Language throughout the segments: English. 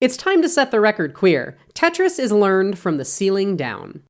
It's time to set the record queer. Tetris is learned from the ceiling down.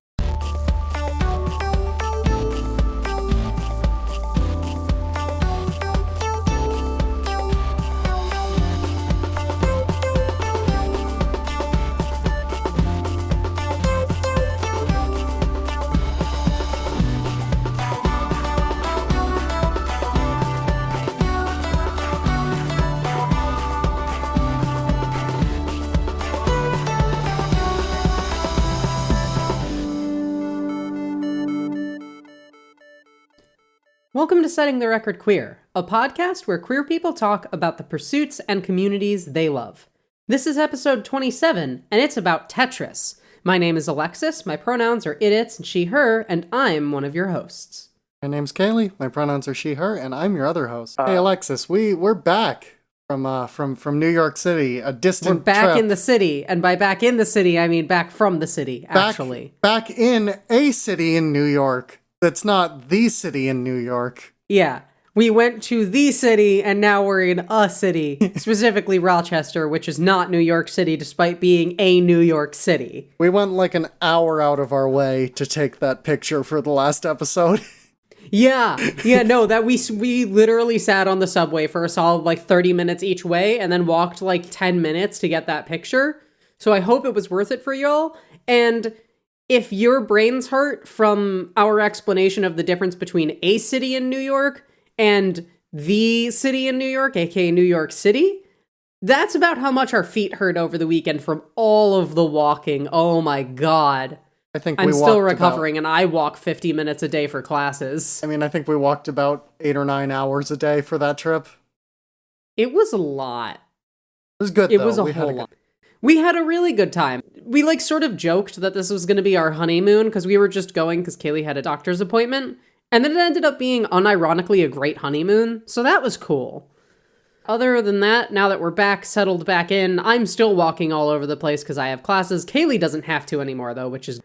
Welcome to Setting the Record Queer, a podcast where queer people talk about the pursuits and communities they love. This is episode 27, and it's about Tetris. My name is Alexis, my pronouns are it, its, and she, her, and I'm one of your hosts. My name's Kaylee, my pronouns are she, her, and I'm your other host. Hey Alexis, we're back from New York City, a distant We're back trip. in the city, and by back in the city, I mean back from the city, actually. Back in a city in New York. That's not the city in New York. Yeah. We went to the city, and now we're in a city, specifically Rochester, which is not New York City, despite being a New York City. We went like an hour out of our way to take that picture for the last episode. Yeah, that we literally sat on the subway for a solid like 30 minutes each way, and then walked like 10 minutes to get that picture. So I hope it was worth it for y'all, and if your brains hurt from our explanation of the difference between a city in New York and the city in New York, aka New York City, that's about how much our feet hurt over the weekend from all of the walking. Oh my god. I'm still recovering, and I walk 50 minutes a day for classes. I think we walked about 8 or 9 hours a day for that trip. It was a lot. It was good, though. It was a whole lot. We had a really good time. We sort of joked that this was going to be our honeymoon because we were just going because Kaylee had a doctor's appointment. And then it ended up being unironically a great honeymoon. So that was cool. Other than that, now that we're back, settled back in, I'm still walking all over the place because I have classes. Kaylee doesn't have to anymore though, which is,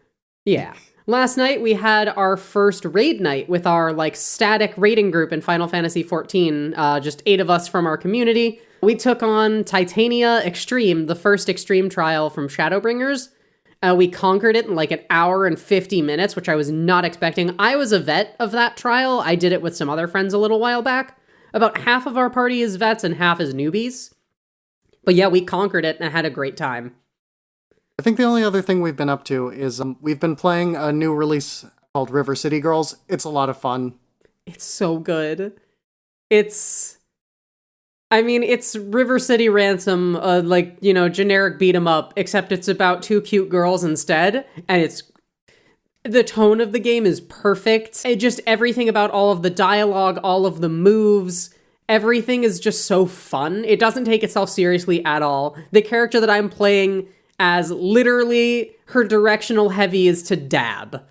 yeah. Last night we had our first raid night with our static raiding group in Final Fantasy XIV. Just 8 of us from our community. We took on Titania Extreme, the first Extreme trial from Shadowbringers. We conquered it in an hour and 50 minutes, which I was not expecting. I was a vet of that trial. I did it with some other friends a little while back. About half of our party is vets and half is newbies. But yeah, we conquered it and I had a great time. I think the only other thing we've been up to is we've been playing a new release called River City Girls. It's a lot of fun. It's so good. It's River City Ransom, generic beat 'em up, except it's about 2 cute girls instead, and the tone of the game is perfect. Everything about all of the dialogue, all of the moves, everything is just so fun. It doesn't take itself seriously at all. The character that I'm playing as, literally, her directional heavy is to dab.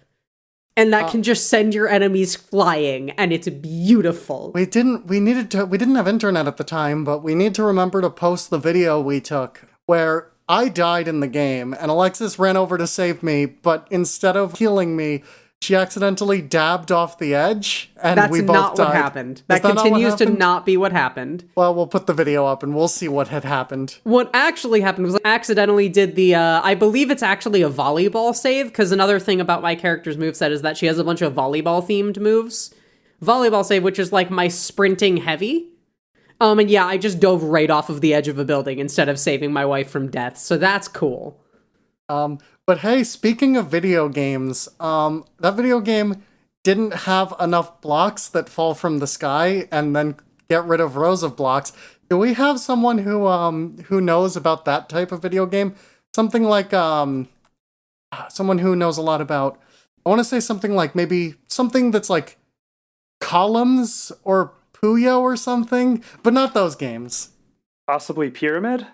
And that can just send your enemies flying, and it's beautiful. We didn't have internet at the time, but we need to remember to post the video we took where I died in the game, and Alexis ran over to save me, but instead of healing me, she accidentally dabbed off the edge, and we both died. That's not what happened. That continues to not be what happened. Well, we'll put the video up, and we'll see what had happened. What actually happened was I accidentally did the, I believe it's actually a volleyball save, because another thing about my character's moveset is that she has a bunch of volleyball-themed moves. Volleyball save, which is my sprinting heavy. And yeah, I just dove right off of the edge of a building instead of saving my wife from death, so that's cool. But hey, speaking of video games, that video game didn't have enough blocks that fall from the sky and then get rid of rows of blocks. Do we have someone who knows about that type of video game? Something like, someone who knows a lot about, I want to say something like maybe something that's like Columns or Puyo or something, but not those games. Possibly Pyramid?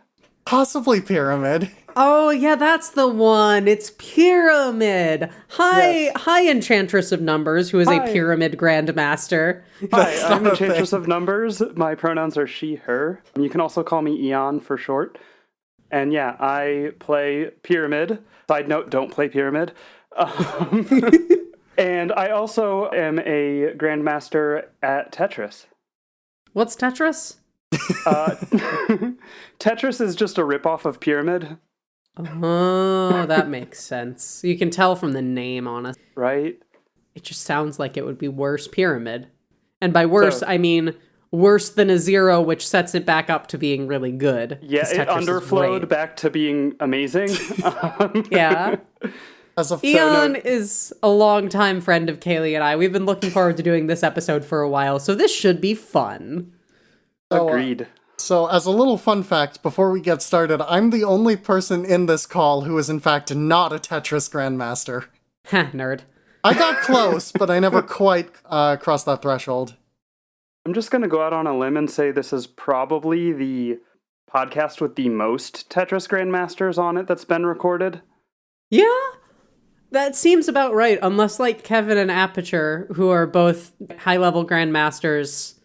Possibly Pyramid. Oh, yeah, that's the one. It's Pyramid. Hi, Enchantress of Numbers, who is a Pyramid Grandmaster. Hi, I'm Enchantress of Numbers. My pronouns are she, her. You can also call me Eon for short. And yeah, I play Pyramid. Side note, don't play Pyramid. And I also am a Grandmaster at Tetris. What's Tetris? Tetris is just a ripoff of Pyramid. Oh, that makes sense. You can tell from the name, honestly. Right? It just sounds like it would be worse Pyramid. And by worse, I mean worse than a 0, which sets it back up to being really good. Yeah, it underflowed back to being amazing. Yeah. Eon is a longtime friend of Kaylee and I. We've been looking forward to doing this episode for a while, so this should be fun. Agreed. So, as a little fun fact, before we get started, I'm the only person in this call who is in fact not a Tetris Grandmaster. Ha, nerd. I got close, but I never quite crossed that threshold. I'm just going to go out on a limb and say this is probably the podcast with the most Tetris Grandmasters on it that's been recorded. Yeah, that seems about right, unless like Kevin and Aperture, who are both high-level Grandmasters,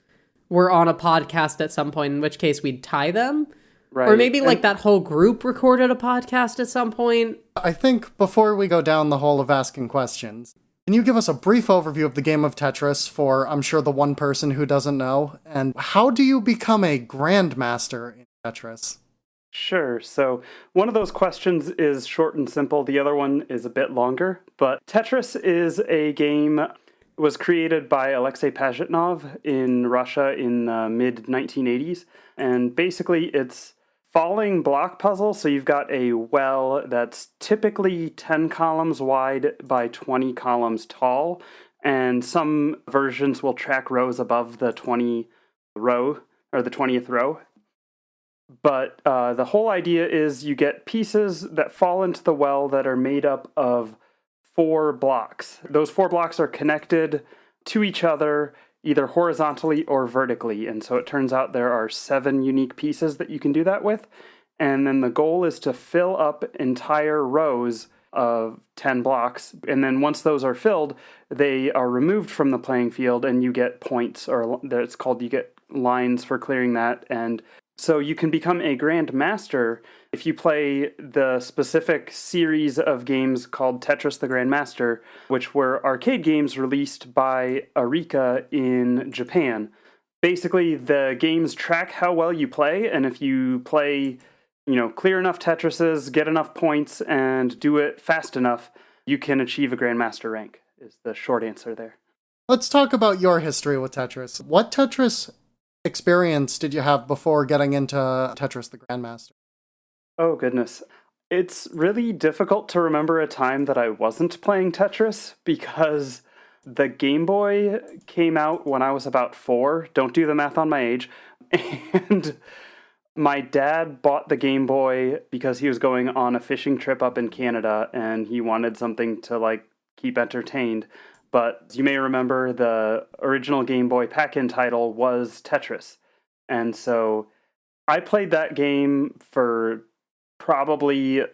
were on a podcast at some point, in which case we'd tie them. Right. Or maybe like that whole group recorded a podcast at some point. I think before we go down the hole of asking questions, can you give us a brief overview of the game of Tetris for, I'm sure, the one person who doesn't know? And how do you become a Grandmaster in Tetris? Sure. So one of those questions is short and simple. The other one is a bit longer. But Tetris is a game was created by Alexei Pajitnov in Russia in the mid-1980s. And basically it's falling block puzzle. So you've got a well that's typically 10 columns wide by 20 columns tall. And some versions will track rows above the 20th row. But the whole idea is you get pieces that fall into the well that are made up of 4 blocks. Those 4 blocks are connected to each other either horizontally or vertically. And so it turns out there are 7 unique pieces that you can do that with. And then the goal is to fill up entire rows of 10 blocks. And then once those are filled, they are removed from the playing field and you get points, or it's called, you get lines for clearing that. And so you can become a Grandmaster if you play the specific series of games called Tetris the Grandmaster, which were arcade games released by Arika in Japan. Basically, the games track how well you play, and if you play, clear enough Tetrises, get enough points, and do it fast enough, you can achieve a Grandmaster rank, is the short answer there. Let's talk about your history with Tetris. What Tetris experience did you have before getting into Tetris the Grandmaster? Oh, goodness. It's really difficult to remember a time that I wasn't playing Tetris because the Game Boy came out when I was about 4. Don't do the math on my age. And my dad bought the Game Boy because he was going on a fishing trip up in Canada and he wanted something to keep entertained. But you may remember the original Game Boy pack-in title was Tetris. And so I played that game for probably,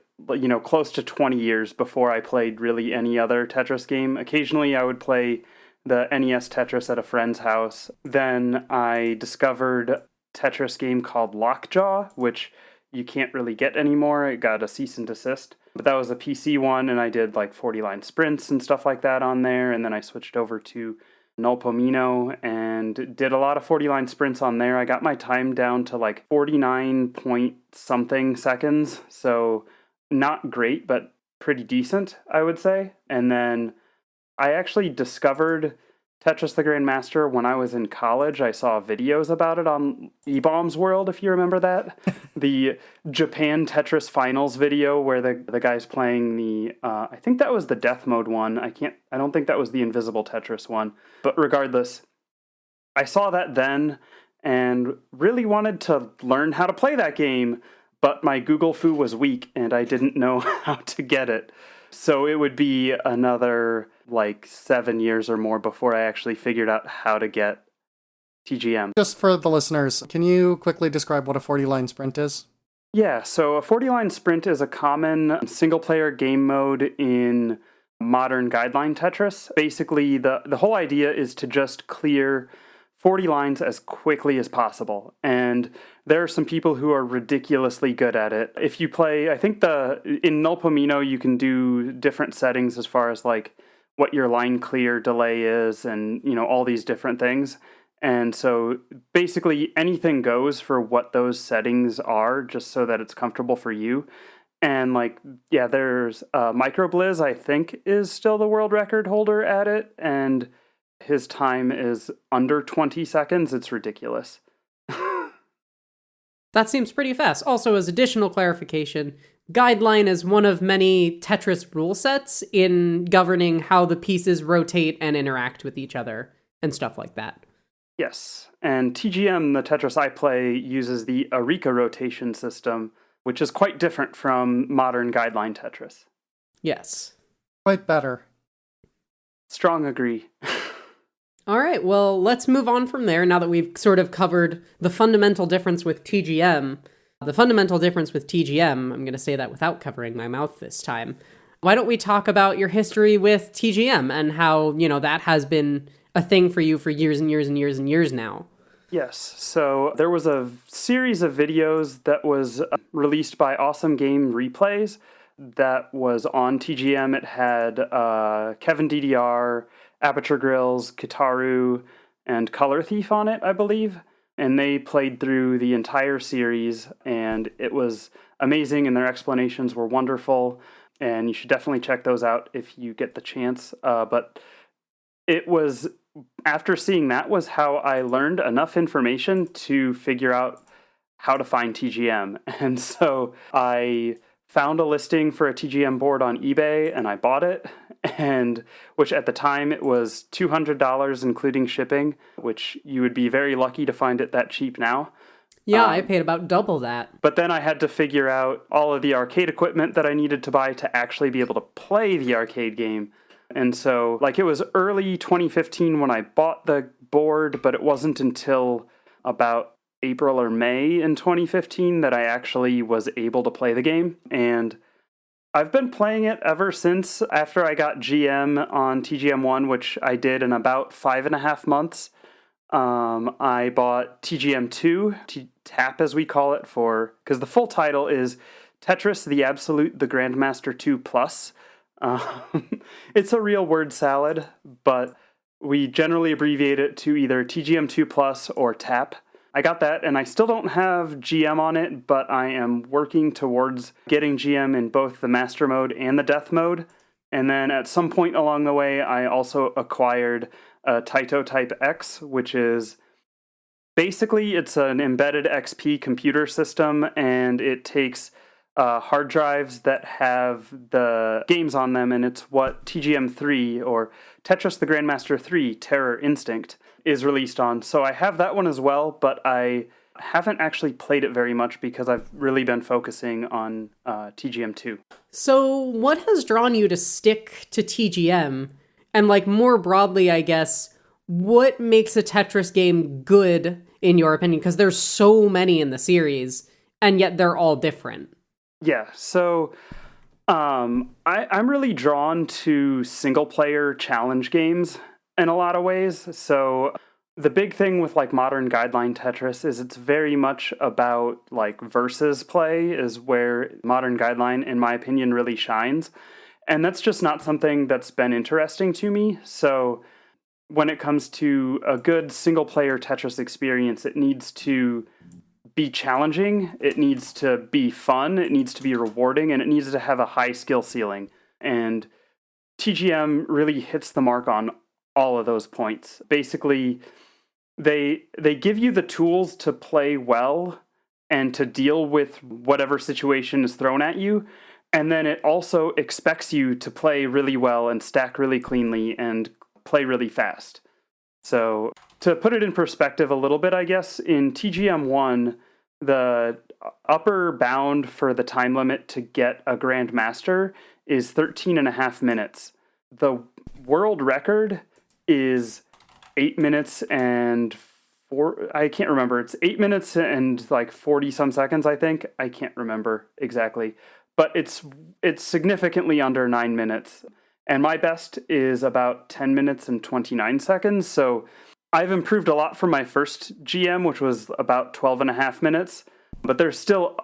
close to 20 years before I played really any other Tetris game. Occasionally I would play the NES Tetris at a friend's house. Then I discovered a Tetris game called Lockjaw, which you can't really get anymore. It got a cease and desist. But that was a PC one, and I did 40-line sprints and stuff like that on there. And then I switched over to Nulpomino and did a lot of 40-line sprints on there. I got my time down to 49 point something seconds. So not great, but pretty decent, I would say. And then I actually discovered Tetris the Grandmaster when I was in college. I saw videos about it on E-Bombs World, if you remember that. The Japan Tetris Finals video where the guy's playing the, I think that was the Death Mode one. I don't think that was the Invisible Tetris one. But regardless, I saw that then and really wanted to learn how to play that game, but my Google Foo was weak and I didn't know how to get it. So it would be another 7 years or more before I actually figured out how to get TGM. Just for the listeners, can you quickly describe what a 40-line sprint is? Yeah, so a 40-line sprint is a common single-player game mode in modern guideline Tetris. Basically, the whole idea is to just clear 40 lines as quickly as possible. And there are some people who are ridiculously good at it. If you play, I think in Nulpomino, you can do different settings as far as what your line clear delay is and, all these different things. And so basically anything goes for what those settings are, just so that it's comfortable for you. And like, yeah, there's Microblizz, I think, is still the world record holder at it. And his time is under 20 seconds. It's ridiculous. That seems pretty fast. Also, as additional clarification, Guideline is one of many Tetris rule sets in governing how the pieces rotate and interact with each other and stuff like that. Yes, and TGM, the Tetris I play, uses the Arika rotation system, which is quite different from modern Guideline Tetris. Yes. Quite better. Strong agree. All right, well, let's move on from there now that we've sort of covered the fundamental difference with TGM. The fundamental difference with TGM, I'm going to say that without covering my mouth this time. Why don't we talk about your history with TGM and how, that has been a thing for you for years and years and years and years now? Yes, so there was a series of videos that was released by Awesome Game Replays that was on TGM. It had Kevin DDR, Aperture Grills, Kitaru, and Color Thief on it, I believe. And they played through the entire series, and it was amazing, and their explanations were wonderful, and you should definitely check those out if you get the chance. But it was, after seeing that, was how I learned enough information to figure out how to find TGM. And so I found a listing for a TGM board on eBay, and I bought it, and which at the time it was $200 including shipping, which you would be very lucky to find it that cheap now. Yeah, I paid about double that. But then I had to figure out all of the arcade equipment that I needed to buy to actually be able to play the arcade game. And so, it was early 2015 when I bought the board, but it wasn't until about April or May in 2015 that I actually was able to play the game. And I've been playing it ever since. After I got GM on TGM1, which I did in about 5.5 months, I bought TGM2, TAP as we call it, because the full title is Tetris the Absolute the Grandmaster 2 Plus. It's a real word salad, but we generally abbreviate it to either TGM2 Plus or TAP. I got that, and I still don't have GM on it, but I am working towards getting GM in both the Master Mode and the Death Mode. And then at some point along the way, I also acquired a Taito Type X, which is basically, it's an embedded XP computer system, and it takes hard drives that have the games on them, and it's what TGM3, or Tetris the Grandmaster 3, Terror Instinct, is released on. So I have that one as well, but I haven't actually played it very much because I've really been focusing on TGM2. So what has drawn you to stick to TGM? And more broadly, I guess, what makes a Tetris game good in your opinion? Because there's so many in the series, and yet they're all different. Yeah, so I'm really drawn to single-player challenge games in a lot of ways. So the big thing with modern Guideline Tetris is it's very much about versus play is where modern Guideline, in my opinion, really shines. And that's just not something that's been interesting to me. So when it comes to a good single-player Tetris experience, it needs to be challenging, it needs to be fun, it needs to be rewarding, and it needs to have a high skill ceiling. And TGM really hits the mark on all of those points. Basically, they give you the tools to play well and to deal with whatever situation is thrown at you, and then it also expects you to play really well and stack really cleanly and play really fast. So to put it in perspective a little bit, I guess, in TGM1, the upper bound for the time limit to get a Grandmaster is 13.5 minutes. The world record is 8 minutes and I can't remember. It's 8 minutes and 40 some seconds, I think. I can't remember exactly. But it's significantly under 9 minutes. And my best is about 10 minutes and 29 seconds. So I've improved a lot from my first GM, which was about 12.5 minutes. But there's still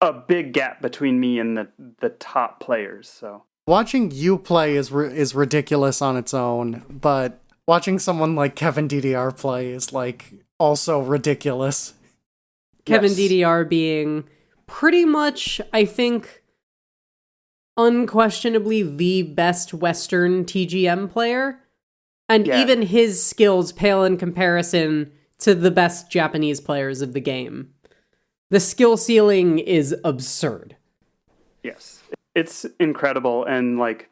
a big gap between me and the top players. So watching you play is ridiculous on its own, but watching someone like Kevin DDR play is like also ridiculous. Kevin Yes. DDR being pretty much, I think, unquestionably the best Western TGM player. And Yeah. even his skills pale in comparison to the best Japanese players of the game. The skill ceiling is absurd. Yes. It's incredible. And like,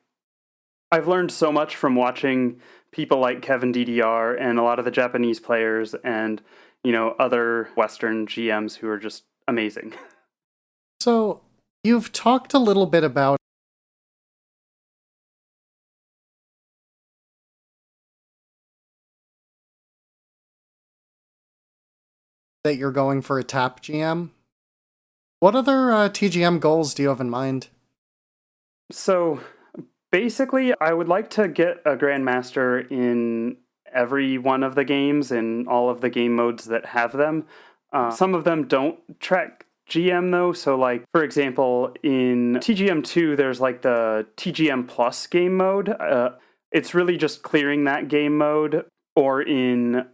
I've learned so much from watching people like Kevin DDR and a lot of the Japanese players and, other Western GMs who are just amazing. So, you've talked a little bit about that you're going for a tap GM. What other TGM goals do you have in mind? So basically, I would like to get a Grandmaster in every one of the games, in all of the game modes that have them. Some of them don't track GM though. So like, for example, in TGM2, there's like the TGM Plus game mode. It's really just clearing that game mode. Or in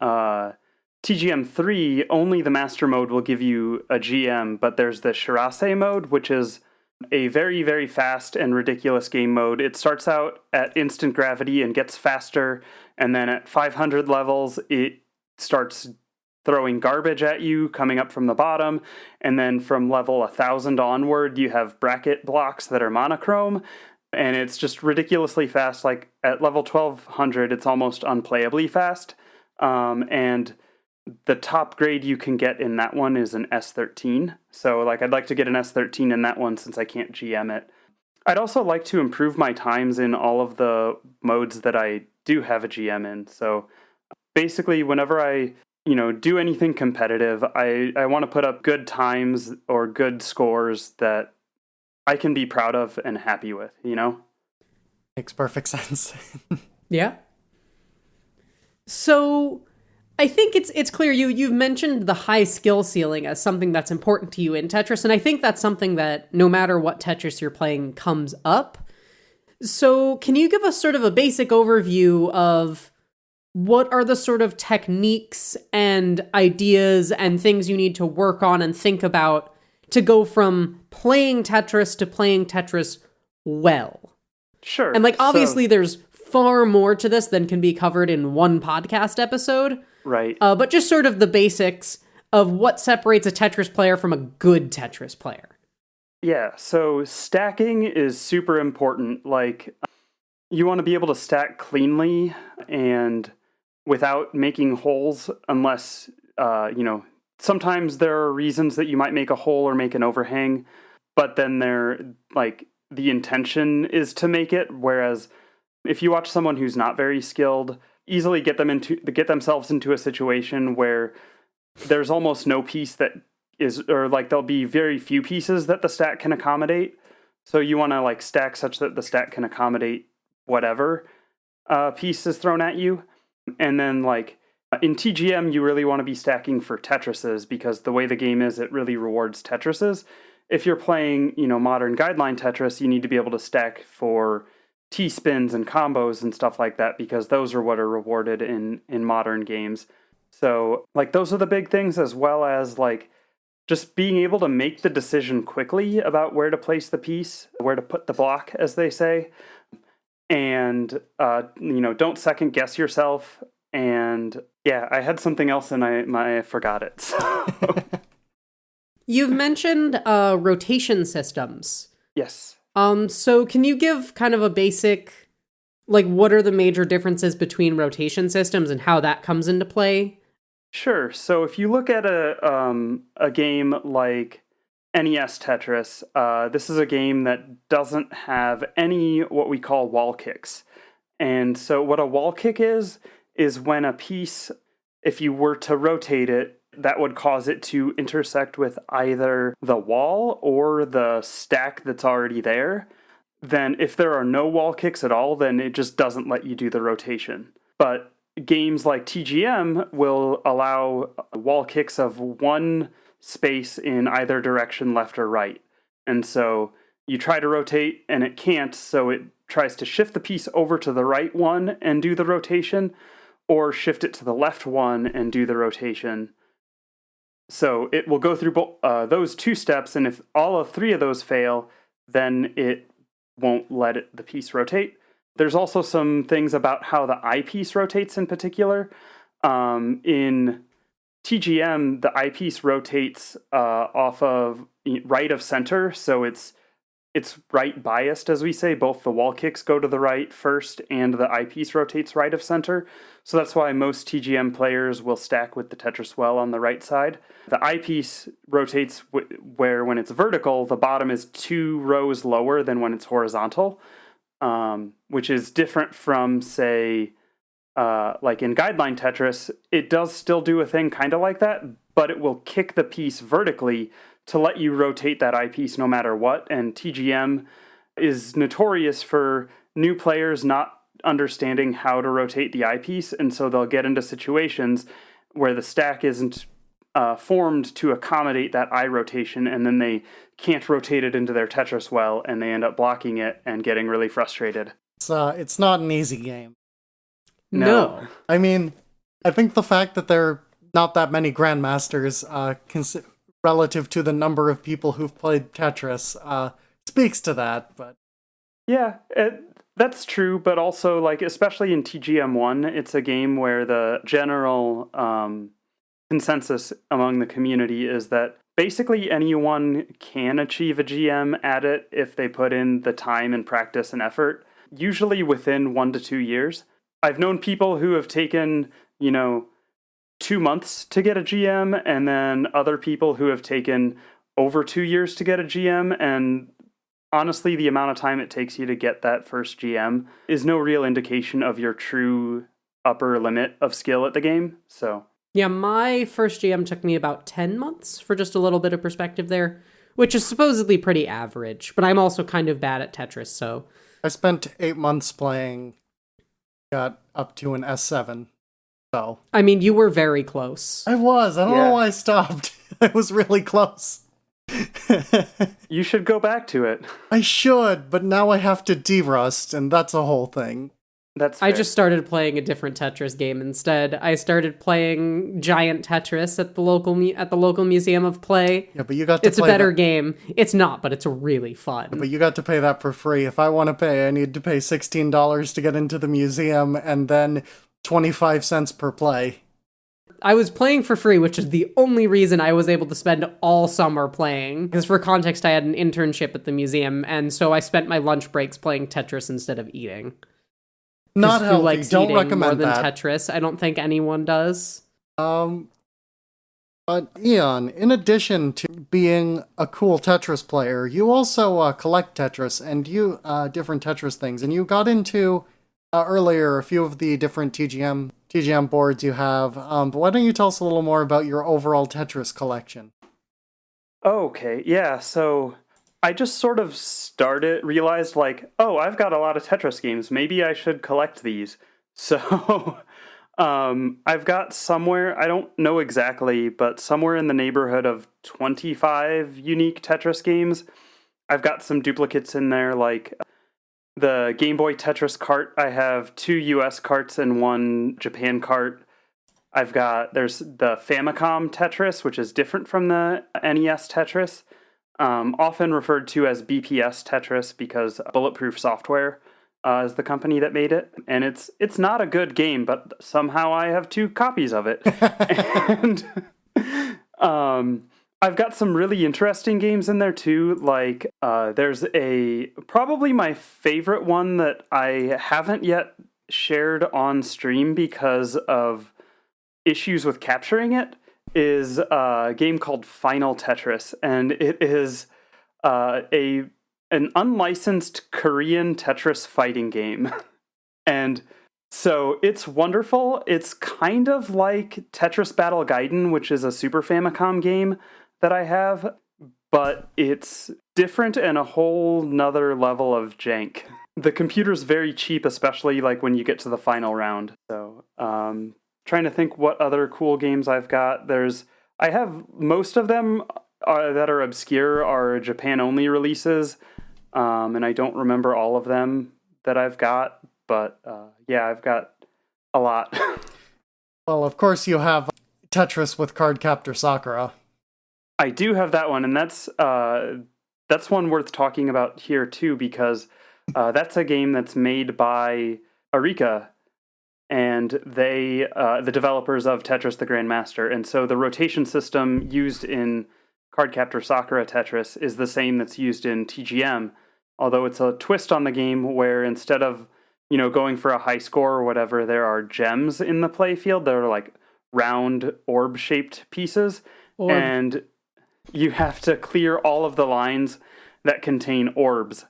TGM3, only the master mode will give you a GM, but there's the Shirase mode, which is a very, very fast and ridiculous game mode. It starts out at instant gravity and gets faster, and then at 500 levels, it starts throwing garbage at you coming up from the bottom, and then from level 1000 onward, you have bracket blocks that are monochrome, and it's just ridiculously fast. Like at level 1200, it's almost unplayably fast, and the top grade you can get in that one is an S13. So like I'd like to get an S13 in that one since I can't GM it. I'd also like to improve my times in all of the modes that I do have a GM in. So basically whenever I, do anything competitive, I want to put up good times or good scores that I can be proud of and happy with, Makes perfect sense. Yeah. So I think it's clear you've mentioned the high skill ceiling as something that's important to you in Tetris, and I think that's something that no matter what Tetris you're playing comes up. So can you give us sort of a basic overview of what are the sort of techniques and ideas and things you need to work on and think about to go from playing Tetris to playing Tetris well? Sure. And obviously there's far more to this than can be covered in one podcast episode. Right. But just sort of the basics of what separates a Tetris player from a good Tetris player. Yeah, so stacking is super important. Like, you want to be able to stack cleanly and without making holes unless, sometimes there are reasons that you might make a hole or make an overhang, but then the intention is to make it, whereas if you watch someone who's not very skilled, easily get themselves into a situation where there's almost no piece that is, or there'll be very few pieces that the stack can accommodate. So you want to stack such that the stack can accommodate whatever piece is thrown at you. And then in TGM, you really want to be stacking for Tetrises because the way the game is, it really rewards Tetrises. If you're playing, modern guideline Tetris, you need to be able to stack for T-spins and combos and stuff like that because those are what are rewarded in modern games. So those are the big things, as well as just being able to make the decision quickly about where to place the piece, where to put the block, as they say, and don't second guess yourself. And yeah, I had something else and I forgot it. So. You've mentioned rotation systems. Yes. So can you give kind of a basic, what are the major differences between rotation systems and how that comes into play? Sure. So if you look at a game like NES Tetris, this is a game that doesn't have any what we call wall kicks. And so what a wall kick is when a piece, if you were to rotate it, that would cause it to intersect with either the wall or the stack that's already there. Then if there are no wall kicks at all, then it just doesn't let you do the rotation. But games like TGM will allow wall kicks of one space in either direction, left or right. And so you try to rotate and it can't, so it tries to shift the piece over to the right one and do the rotation. or shift it to the left one and do the rotation. So it will go through those two steps, and if all 3 of those fail, then it won't let the piece rotate. There's also some things about how the eyepiece rotates in particular. In TGM, the eyepiece rotates off of right of center, so it's right biased, as we say. Both the wall kicks go to the right first, and the eyepiece rotates right of center. So that's why most TGM players will stack with the Tetris well on the right side. The eyepiece rotates where when it's vertical, the bottom is 2 rows lower than when it's horizontal, which is different from, say, like in Guideline Tetris. It does still do a thing kind of like that, but it will kick the piece vertically to let you rotate that eyepiece no matter what. And TGM is notorious for new players not understanding how to rotate the eyepiece, and so they'll get into situations where the stack isn't formed to accommodate that eye rotation, and then they can't rotate it into their Tetris well, and they end up blocking it and getting really frustrated. It's not an easy game. No. I mean, I think the fact that there are not that many Grandmasters relative to the number of people who've played Tetris speaks to that, but... Yeah, that's true, but also, like, especially in TGM1, it's a game where the general consensus among the community is that basically anyone can achieve a GM at it if they put in the time and practice and effort, usually within 1 to 2 years. I've known people who have taken, 2 months to get a GM, and then other people who have taken over 2 years to get a GM, and honestly, the amount of time it takes you to get that first GM is no real indication of your true upper limit of skill at the game, so... Yeah, my first GM took me about 10 months, for just a little bit of perspective there, which is supposedly pretty average, but I'm also kind of bad at Tetris, so... I spent 8 months playing, got up to an S7, so... I mean, you were very close. I was. I don't know why I stopped. I was really close. You should go back to it. I should, but now I have to derust, and that's a whole thing. That's fair. I just started playing a different Tetris game instead. I started playing Giant Tetris at the local Museum of Play. Yeah, but you got to It's a play better game. It's not, but it's really fun. But you got to pay that for free. If I want to pay, I need to pay $16 to get into the museum, and then 25 cents per play. I was playing for free, which is the only reason I was able to spend all summer playing. Because for context, I had an internship at the museum, and so I spent my lunch breaks playing Tetris instead of eating. Not healthy. Likes Don't eating recommend more than that. Tetris. I don't think anyone does. But Eon, in addition to being a cool Tetris player, you also collect Tetris and you different Tetris things, and you got into earlier a few of the different TGM boards you have. But why don't you tell us a little more about your overall Tetris collection? Okay, yeah, so I just sort of realized, like, oh, I've got a lot of Tetris games. Maybe I should collect these. So I've got somewhere, I don't know exactly, but somewhere in the neighborhood of 25 unique Tetris games. I've got some duplicates in there, like the Game Boy Tetris cart. I have 2 US carts and 1 Japan cart. There's the Famicom Tetris, which is different from the NES Tetris. Often referred to as BPS Tetris because Bulletproof Software is the company that made it. And it's not a good game, but somehow I have 2 copies of it. And I've got some really interesting games in there too. Like there's probably my favorite one that I haven't yet shared on stream because of issues with capturing it, is a game called Final Tetris, and it is an unlicensed Korean Tetris fighting game. And so it's wonderful. It's kind of like Tetris Battle Gaiden, which is a Super Famicom game that I have, but it's different and a whole nother level of jank. The computer's very cheap, especially like when you get to the final round. So trying to think what other cool games I've got. I have most of them that are obscure are Japan-only releases, and I don't remember all of them that I've got, but yeah, I've got a lot. Well, of course you have Tetris with Cardcaptor Sakura. I do have that one, and that's one worth talking about here too, because that's a game that's made by Arika, and they the developers of Tetris the Grandmaster, and so the rotation system used in Cardcaptor Sakura Tetris is the same that's used in TGM, although it's a twist on the game where instead of going for a high score or whatever, there are gems in the play field that are like round orb-shaped pieces, and you have to clear all of the lines that contain orbs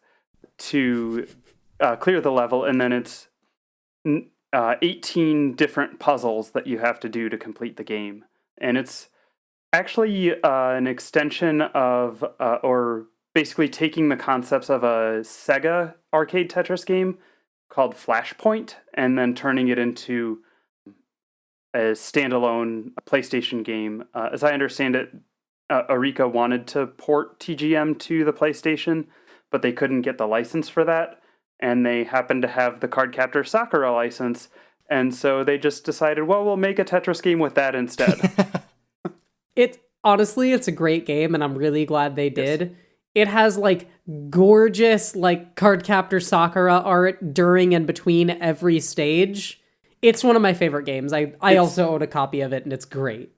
to clear the level, and then it's 18 different puzzles that you have to do to complete the game. And it's actually an extension of, or basically taking the concepts of a Sega arcade Tetris game called Flashpoint, and then turning it into a standalone PlayStation game. As I understand it, Arika wanted to port TGM to the PlayStation, but they couldn't get the license for that, and they happened to have the Cardcaptor Sakura license, and so they just decided, well, we'll make a Tetris game with that instead. Honestly, it's a great game, and I'm really glad they did. Yes. It has, like, gorgeous, like, Cardcaptor Sakura art during and between every stage. It's one of my favorite games. I also own a copy of it, and it's great.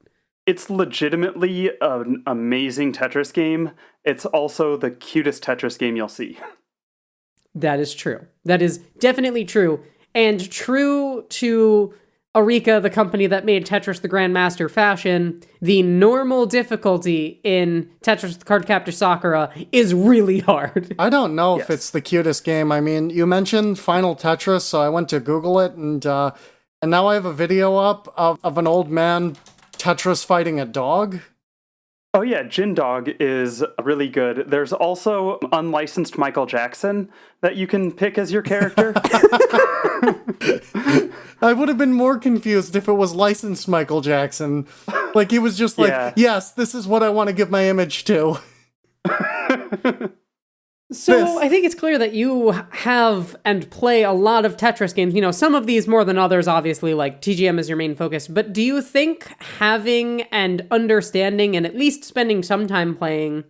It's legitimately an amazing Tetris game. It's also the cutest Tetris game you'll see. That is true. That is definitely true. And true to Arika, the company that made Tetris the Grandmaster fashion, the normal difficulty in Tetris Cardcaptor Sakura is really hard. I don't know if it's the cutest game. I mean, you mentioned Final Tetris, so I went to Google it, and now I have a video up of an old man Tetris fighting a dog. Oh yeah, Jin Dog is really good. There's also unlicensed Michael Jackson that you can pick as your character. I would have been more confused if it was licensed Michael Jackson. Like, he was just like, yes, this is what I want to give my image to. So I think it's clear that you have and play a lot of Tetris games. Some of these more than others, obviously, like TGM is your main focus. But do you think having and understanding and at least spending some time playing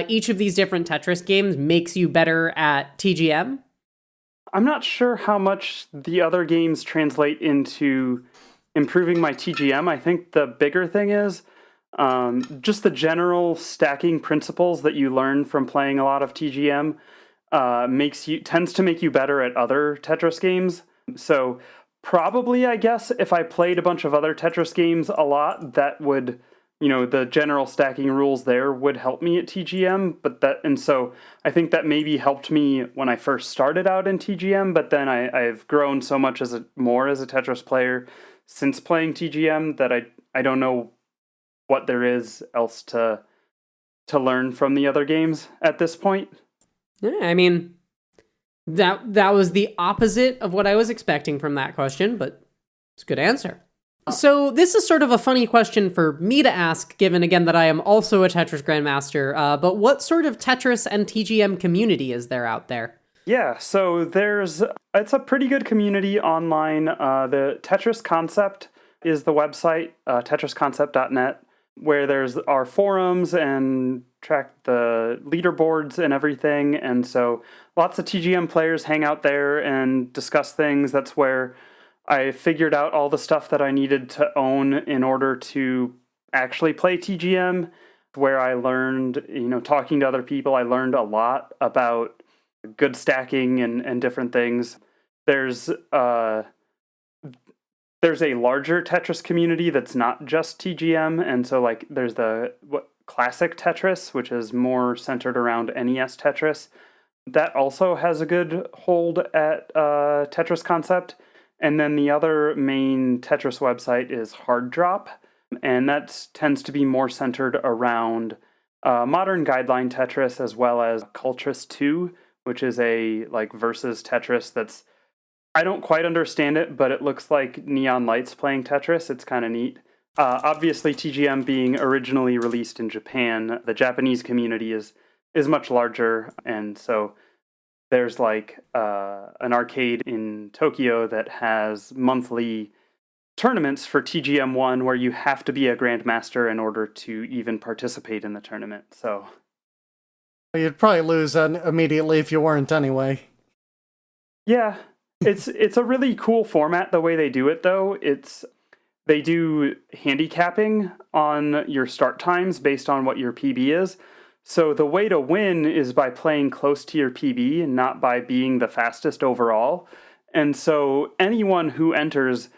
each of these different Tetris games makes you better at TGM? I'm not sure how much the other games translate into improving my TGM. I think the bigger thing is just the general stacking principles that you learn from playing a lot of TGM tends to make you better at other Tetris games. So probably, I guess, if I played a bunch of other Tetris games a lot, that would, the general stacking rules there would help me at TGM. So I think that maybe helped me when I first started out in TGM, but then I've grown so much more as a Tetris player since playing TGM that I don't know what there is else to learn from the other games at this point. Yeah, I mean, that was the opposite of what I was expecting from that question, but it's a good answer. So this is sort of a funny question for me to ask, given, again, that I am also a Tetris Grandmaster, but what sort of Tetris and TGM community is there out there? Yeah, so it's a pretty good community online. The Tetris Concept is the website, tetrisconcept.net, where there's our forums and track the leaderboards and everything. And so lots of TGM players hang out there and discuss things. That's where I figured out all the stuff that I needed to own in order to actually play TGM, where I learned, talking to other people, I learned a lot about good stacking and different things. There's a larger Tetris community that's not just TGM, and so like there's the classic Tetris, which is more centered around NES Tetris. That also has a good hold at Tetris Concept. And then the other main Tetris website is Hard Drop, and that tends to be more centered around modern guideline Tetris, as well as Cultress 2, which is a versus Tetris that's, I don't quite understand it, but it looks like neon lights playing Tetris. It's kind of neat. Obviously, TGM being originally released in Japan, the Japanese community is much larger, and so there's an arcade in Tokyo that has monthly tournaments for TGM1 where you have to be a Grandmaster in order to even participate in the tournament. So You'd probably lose immediately if you weren't anyway. yeah, it's a really cool format the way they do it though. They do handicapping on your start times based on what your PB is. So the way to win is by playing close to your PB and not by being the fastest overall. And so anyone who enters,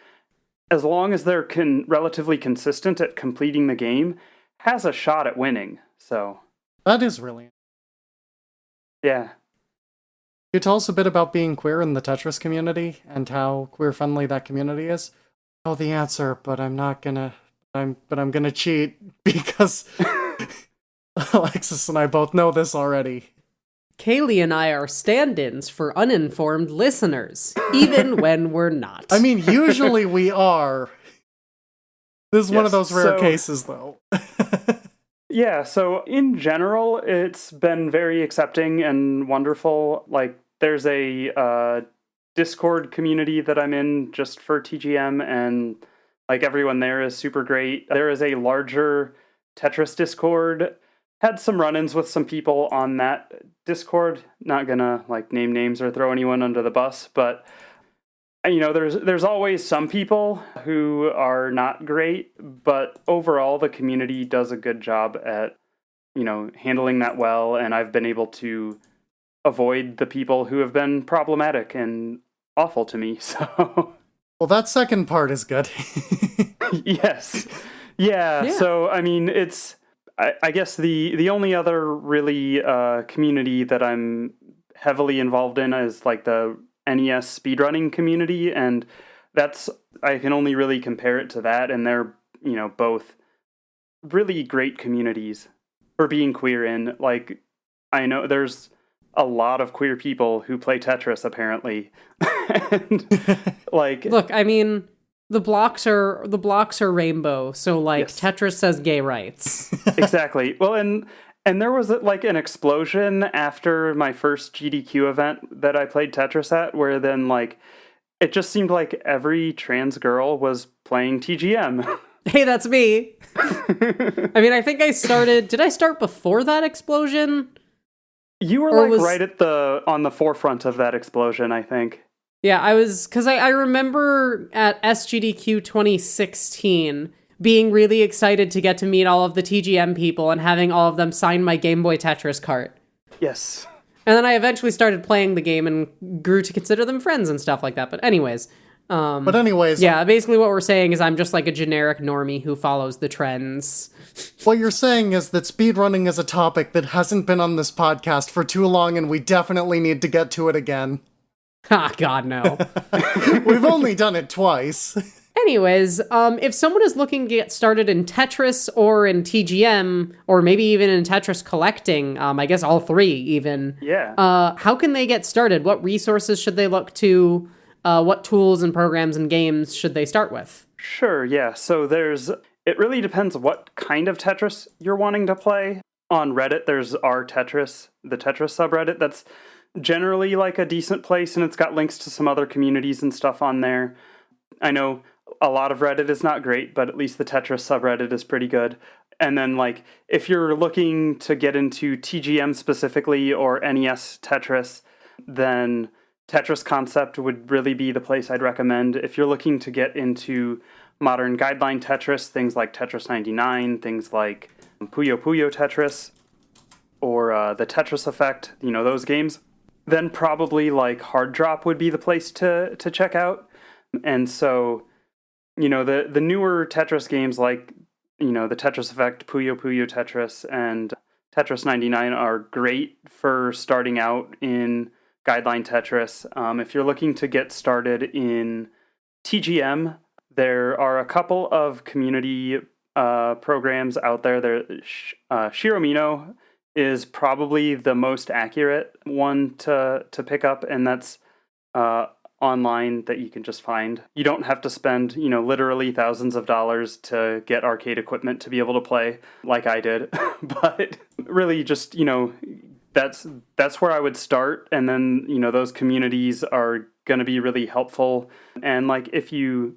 as long as they're relatively consistent at completing the game, has a shot at winning. So that is really... yeah. Can you tell us a bit about being queer in the Tetris community and how queer-friendly that community is? I know the answer, but I'm not gonna... I'm gonna cheat because Alexis and I both know this already. Kaylee and I are stand-ins for uninformed listeners, even when we're not. I mean, usually we are. This is one of those rare cases, though. Yeah, so in general, it's been very accepting and wonderful. Like, there's a Discord community that I'm in just for TGM, and like everyone there is super great. There is a larger Tetris Discord. Had some run-ins with some people on that Discord. Not gonna like name names or throw anyone under the bus, but you know, there's always some people who are not great, but overall the community does a good job at, you know, handling that well, and I've been able to avoid the people who have been problematic and awful to me. So well, that second part is good. Yes. Yeah. So I mean, it's I guess the only other really community that I'm heavily involved in is like the NES speedrunning community, and I can only really compare it to that, and they're, you know, both really great communities for being queer in. Like, I know there's a lot of queer people who play Tetris apparently. And like, look, I mean, the blocks are rainbow, so like yes. Tetris says gay rights. Exactly. Well, and there was like an explosion after my first GDQ event that I played Tetris at, where then like it just seemed like every trans girl was playing TGM. Hey, that's me. I mean, I think did I start before that explosion? You were right at on the forefront of that explosion, I think. Yeah, I was, because I remember at SGDQ 2016 being really excited to get to meet all of the TGM people and having all of them sign my Game Boy Tetris cart. Yes. And then I eventually started playing the game and grew to consider them friends and stuff like that. But anyways. Yeah, basically what we're saying is I'm just like a generic normie who follows the trends. What you're saying is that speedrunning is a topic that hasn't been on this podcast for too long, and we definitely need to get to it again. Ah, God, no. We've only done it twice. Anyways, if someone is looking to get started in Tetris or in TGM, or maybe even in Tetris collecting, I guess all three even. Yeah. How can they get started? What resources should they look to? What tools and programs and games should they start with? Sure, yeah. So it really depends what kind of Tetris you're wanting to play. On Reddit, there's the Tetris subreddit. That's generally like a decent place, and it's got links to some other communities and stuff on there. I know a lot of Reddit is not great, but at least the Tetris subreddit is pretty good. And then like if you're looking to get into TGM specifically or NES Tetris, then Tetris Concept would really be the place I'd recommend. If you're looking to get into modern guideline Tetris, things like Tetris 99, things like Puyo Puyo Tetris, or the Tetris Effect, you know, those games, then probably like Hard Drop would be the place to check out. And so, you know, the newer Tetris games like, you know, the Tetris Effect, Puyo Puyo Tetris, and Tetris 99 are great for starting out in guideline Tetris. If you're looking to get started in TGM, there are a couple of community programs out there. Shiromino is probably the most accurate one to pick up, and that's online that you can just find. You don't have to spend, you know, literally thousands of dollars to get arcade equipment to be able to play like I did. But really just, you know, that's where I would start, and then, you know, those communities are going to be really helpful. And like if you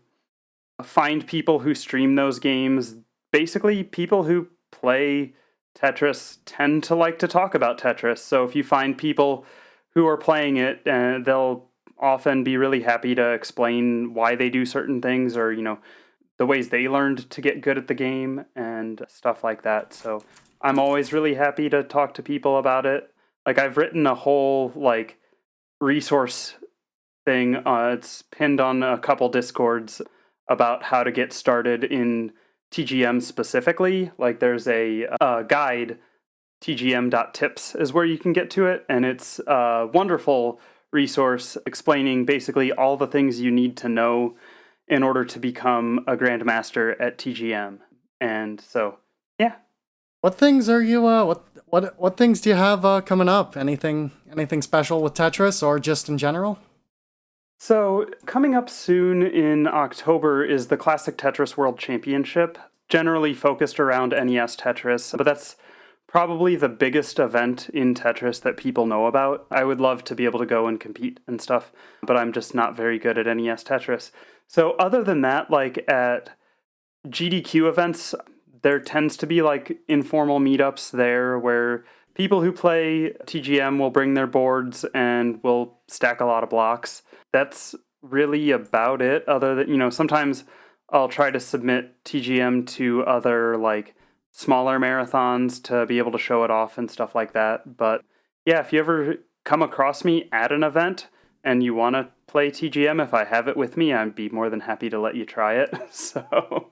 find people who stream those games. Basically, people who play Tetris tend to like to talk about Tetris. So if you find people who are playing it, they'll often be really happy to explain why they do certain things, or, the ways they learned to get good at the game and stuff like that. So I'm always really happy to talk to people about it. Like, I've written a whole, resource thing. It's pinned on a couple Discords about how to get started in TGM specifically. Like, there's a guide, tgm.tips is where you can get to it, and it's a wonderful resource explaining basically all the things you need to know in order to become a Grandmaster at TGM. And so, yeah. What things are you, what things do you have coming up? Anything special with Tetris, or just in general? So, coming up soon in October is the Classic Tetris World Championship, generally focused around NES Tetris, but that's probably the biggest event in Tetris that people know about. I would love to be able to go and compete and stuff, but I'm just not very good at NES Tetris. So other than that, at GDQ events, there tends to be informal meetups there where people who play TGM will bring their boards and will stack a lot of blocks. That's really about it, other than, sometimes I'll try to submit TGM to other, smaller marathons to be able to show it off and stuff like that. But yeah, if you ever come across me at an event and you want to play TGM, if I have it with me, I'd be more than happy to let you try it. So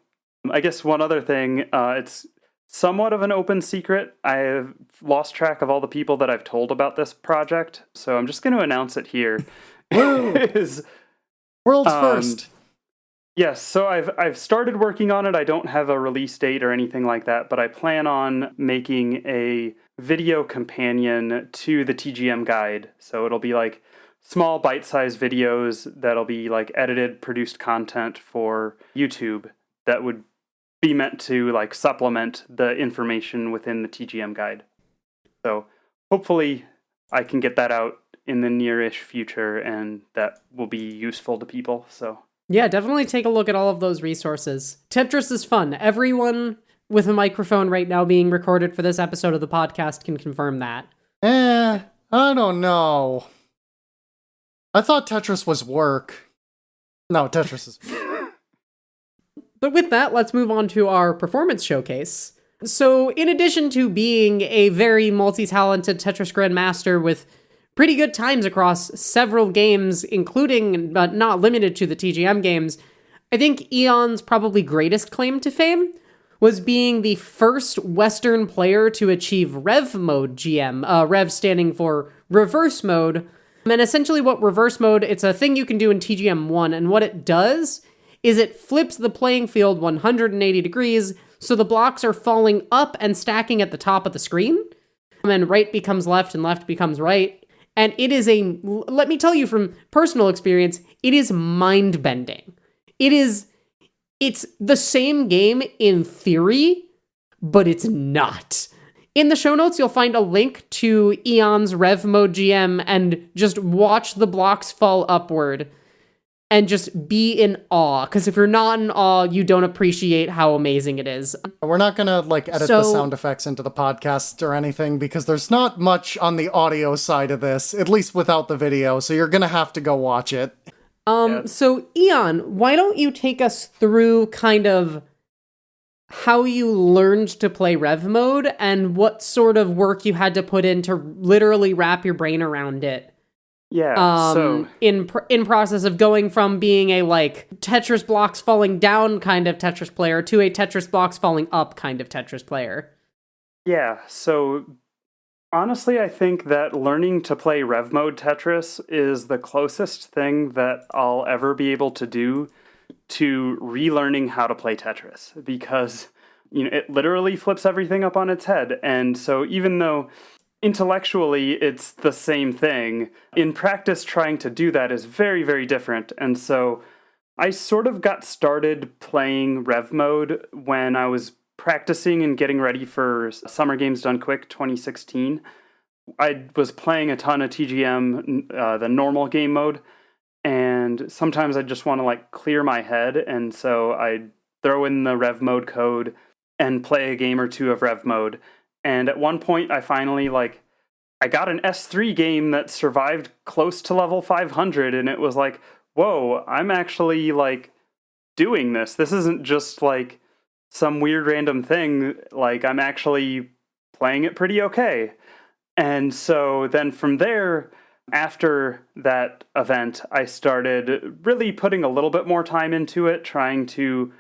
I guess one other thing, it's somewhat of an open secret. I've lost track of all the people that I've told about this project, so I'm just going to announce it here. World's first. Yes, so I've started working on it. I don't have a release date or anything like that, but I plan on making a video companion to the TGM guide. So it'll be small bite-sized videos that'll be edited, produced content for YouTube that would be meant to supplement the information within the TGM guide. So hopefully I can get that out in the near-ish future, and that will be useful to people. So yeah, definitely take a look at all of those resources. Tetris is fun. Everyone with a microphone right now being recorded for this episode of the podcast can confirm that. I don't know. I thought Tetris was work. No, Tetris is But with that, let's move on to our performance showcase. So, in addition to being a very multi-talented Tetris Grandmaster with pretty good times across several games, including, but not limited to, the TGM games, I think Eon's probably greatest claim to fame was being the first Western player to achieve Rev Mode GM, Rev standing for Reverse Mode. And essentially what Reverse Mode, it's a thing you can do in TGM 1, and what it does is it flips the playing field 180 degrees, so the blocks are falling up and stacking at the top of the screen, and then right becomes left and left becomes right. And it is let me tell you from personal experience, it is mind-bending. It's the same game in theory, but it's not. In the show notes, you'll find a link to Eon's Rev Mode GM, and just watch the blocks fall upward and just be in awe. Because if you're not in awe, you don't appreciate how amazing it is. We're not gonna edit the sound effects into the podcast or anything, because there's not much on the audio side of this, at least without the video, so you're gonna have to go watch it. So Eon, why don't you take us through kind of how you learned to play Rev Mode and what sort of work you had to put in to literally wrap your brain around it? Yeah, so in process of going from being a Tetris blocks falling down kind of Tetris player to a Tetris blocks falling up kind of Tetris player. Yeah, so honestly, I think that learning to play Rev Mode Tetris is the closest thing that I'll ever be able to do to relearning how to play Tetris, because it literally flips everything up on its head. And so even though intellectually it's the same thing, in practice trying to do that is very, very different. And so I sort of got started playing Rev Mode when I was practicing and getting ready for Summer Games Done Quick 2016. I was playing a ton of TGM, the normal game mode, and sometimes I just want to like clear my head, and so I throw in the Rev Mode code and play a game or two of Rev Mode. And at one point I finally I got an S3 game that survived close to level 500, and it was like, whoa, I'm actually like doing this. This isn't just like some weird random thing. Like, I'm actually playing it pretty okay. And so then from there, after that event, I started really putting a little bit more time into it, trying to,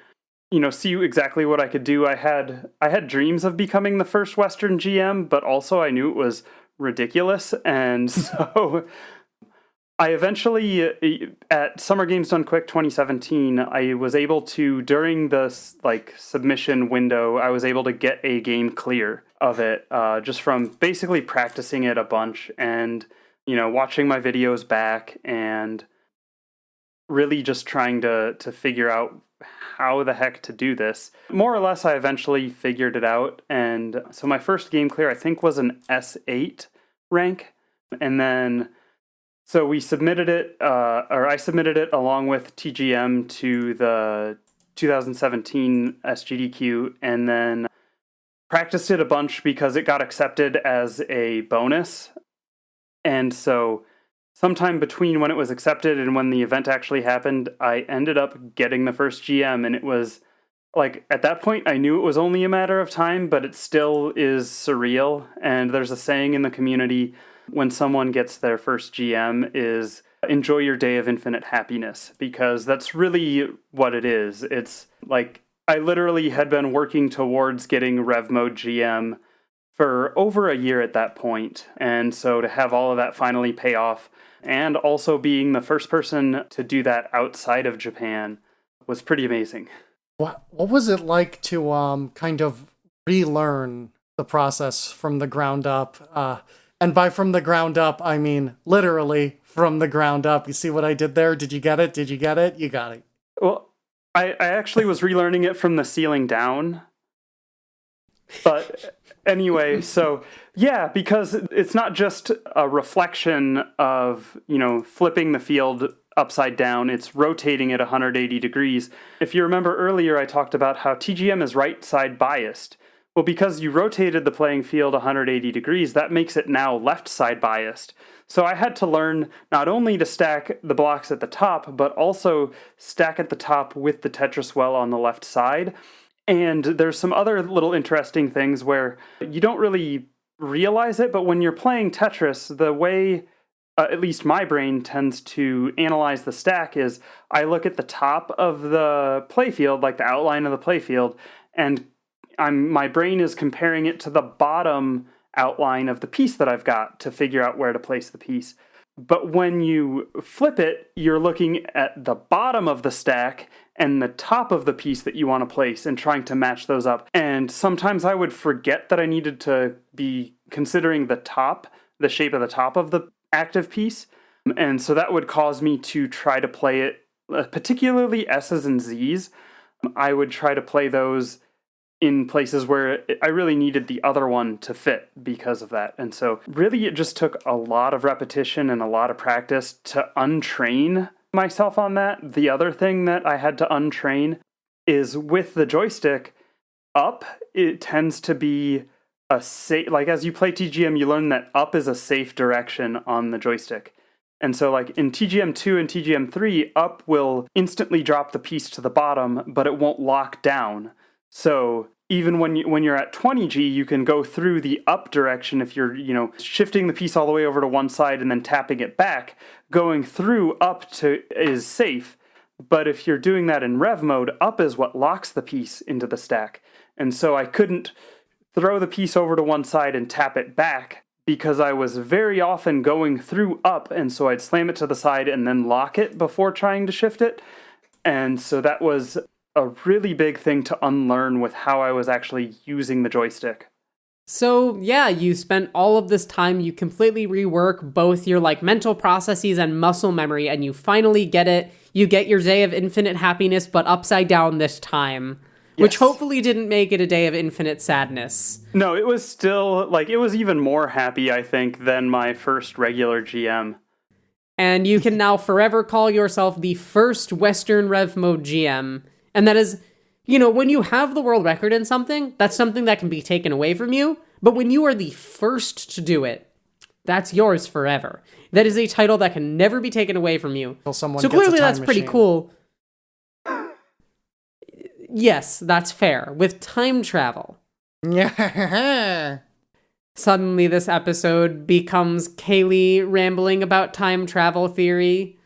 see exactly what I could do. I had dreams of becoming the first Western GM, but also I knew it was ridiculous. And so I eventually, at Summer Games Done Quick 2017, I was able to, during the submission window, I was able to get a game clear of it, just from basically practicing it a bunch and, watching my videos back and really just trying to figure out how the heck to do this. More or less, I eventually figured it out. And so my first game clear, I think, was an S8 rank. And then so we submitted it, or I submitted it along with TGM to the 2017 SGDQ, and then practiced it a bunch because it got accepted as a bonus. And so sometime between when it was accepted and when the event actually happened, I ended up getting the first GM, and it was like, at that point, I knew it was only a matter of time, but it still is surreal. And there's a saying in the community, when someone gets their first GM, is enjoy your day of infinite happiness, because that's really what it is. It's like, I literally had been working towards getting Rev Mode GM for over a year at that point. And so to have all of that finally pay off, and also being the first person to do that outside of Japan, was pretty amazing. What was it like to kind of relearn the process from the ground up? And by from the ground up, I mean literally from the ground up. You see what I did there? Did you get it? Did you get it? You got it. Well, I actually was relearning it from the ceiling down. But anyway, so yeah, because it's not just a reflection of, flipping the field upside down, it's rotating it 180 degrees. If you remember earlier, I talked about how TGM is right side biased. Well, because you rotated the playing field 180 degrees, that makes it now left side biased. So I had to learn not only to stack the blocks at the top, but also stack at the top with the Tetris well on the left side. And there's some other little interesting things where you don't really realize it, but when you're playing Tetris, the way, at least my brain tends to analyze the stack is I look at the top of the playfield, like the outline of the playfield, and my brain is comparing it to the bottom outline of the piece that I've got to figure out where to place the piece. But when you flip it, you're looking at the bottom of the stack and the top of the piece that you want to place and trying to match those up. And sometimes I would forget that I needed to be considering the shape of the top of the active piece. And so that would cause me to try to play it, particularly S's and Z's. I would try to play those in places where I really needed the other one to fit because of that. And so really it just took a lot of repetition and a lot of practice to untrain myself on that. The other thing that I had to untrain is with the joystick up, it tends to be a safe, like as you play TGM, you learn that up is a safe direction on the joystick. And so like in TGM2 and TGM3, up will instantly drop the piece to the bottom, but it won't lock down. So even when you're at 20G, you can go through the up direction if you're, shifting the piece all the way over to one side and then tapping it back. Going through up to is safe. But if you're doing that in Rev Mode, up is what locks the piece into the stack. And so I couldn't throw the piece over to one side and tap it back because I was very often going through up, and so I'd slam it to the side and then lock it before trying to shift it. And so that was a really big thing to unlearn with how I was actually using the joystick. So yeah, you spent all of this time, you completely rework both your mental processes and muscle memory, and you finally get it. You get your day of infinite happiness, but upside down this time, which hopefully didn't make it a day of infinite sadness. No, it was still, it was even more happy, I think, than my first regular GM. And you can now forever call yourself the first Western Rev Mode GM. And that is, when you have the world record in something, that's something that can be taken away from you. But when you are the first to do it, that's yours forever. That is a title that can never be taken away from you. So clearly that's pretty cool. Yes, that's fair. With time travel. Yeah. Suddenly this episode becomes Kaylee rambling about time travel theory.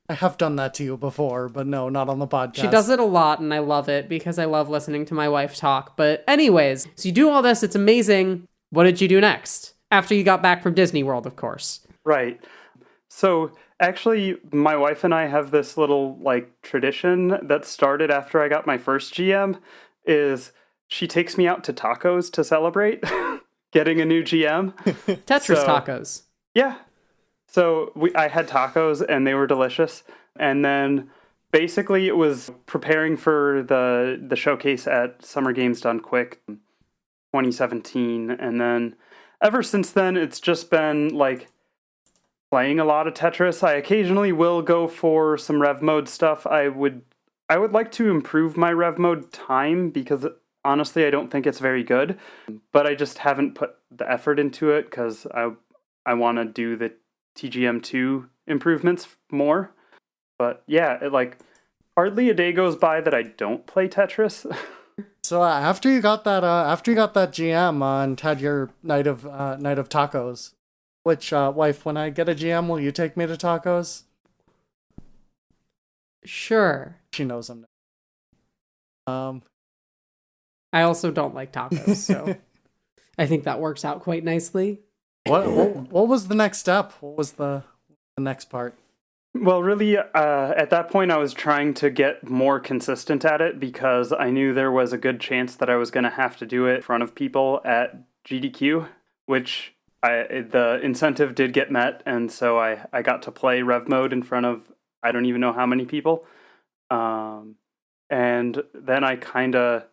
I have done that to you before, but no, not on the podcast. She does it a lot, and I love it because I love listening to my wife talk. But anyways, so you do all this, it's amazing. What did you do next? After you got back from Disney World, of course. Right. So actually, my wife and I have this little tradition that started after I got my first GM. Is she takes me out to tacos to celebrate getting a new GM. Tetris tacos. Yeah. So I had tacos and they were delicious. And then basically it was preparing for the showcase at Summer Games Done Quick 2017. And then ever since then, it's just been playing a lot of Tetris. I occasionally will go for some Rev Mode stuff. I would like to improve my Rev Mode time because honestly, I don't think it's very good. But I just haven't put the effort into it because I want to do the TGM2 improvements more. But yeah, hardly a day goes by that I don't play Tetris. So after you got that GM and had your night of tacos, which wife, when I get a GM, will you take me to tacos? Sure. She knows them. I also don't like tacos, so I think that works out quite nicely. What was the next step? What was the next part? Well, really, at that point, I was trying to get more consistent at it because I knew there was a good chance that I was going to have to do it in front of people at GDQ, which the incentive did get met, and so I got to play Rev Mode in front of I don't even know how many people. And then I kind of